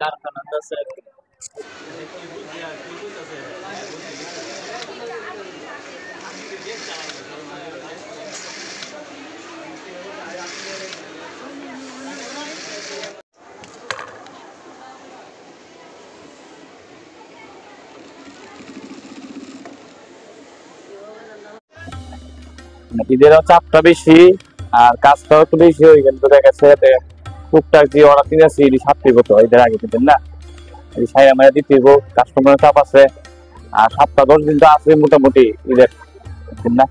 কারখানা আছে ঈদেরও চাপটা বেশি আর কাজটাও একটু বেশি হয়ে গেল। তো দেখা যাচ্ছে টুকটাক যে অর্ডার দিতে আছে এটি সাত দিব তো ঈদের আগে দিতেন না, এই সাইয়া মায়া দিতে দিব, কাস্টমারের চাপ আছে। আর 7-10 দিন তো আছে মোটামুটি ঈদের দিন না।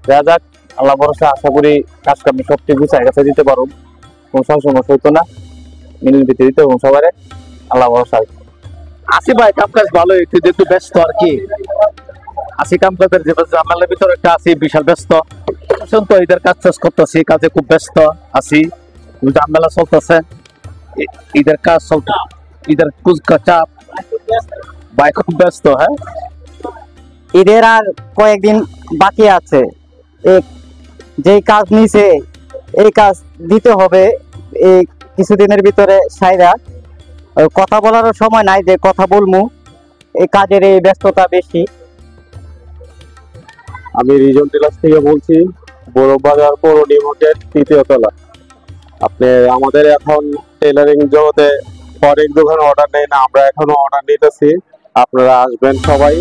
যা যাক, আল্লাহ ভরসা, আশা করি কাজ কামে সবটি গুছাই কাছে দিতে পারো, কোনো সমস্যা হইতো না, মিলিয়ে দিতে দিতে এবং সবাই আল্লাহ ভরসা। আসি ভাই, কাম কাজ ভালোই, তুই একটু ব্যস্ত আর কি। আসি কাম কাজের যে ঝামেলার ভিতরে একটা আছি, বিশাল ব্যস্ত। তো ঈদের কাজ শেষ করতেছি, কাজে খুব ব্যস্ত আছি, ঝামেলা চলতেছে, ঈদের কাজ চলতে, ঈদের চাপ ভাই, খুব ব্যস্ত। হ্যাঁ, ঈদের আর কয়েকদিন বাকি আছে, যেই কাজ নিছে এই কাজ দিতে হবে এই কিছুদিনের ভিতরে। সাইরা কথা বলারও সময় নাই যে কথা বলমু, এই কাজের এই ব্যস্ততা বেশি। আমি রিজন টেলার্স থেকে বলছি, বড় বাজার পৌর নিগমের 3য় তলা। আপনি আমাদের এখন টেলারিং জগতে অনেক দোকান অর্ডার নেই না, আমরা এখনো অর্ডার নিতেছি, আপনারা আসবেন সবাই।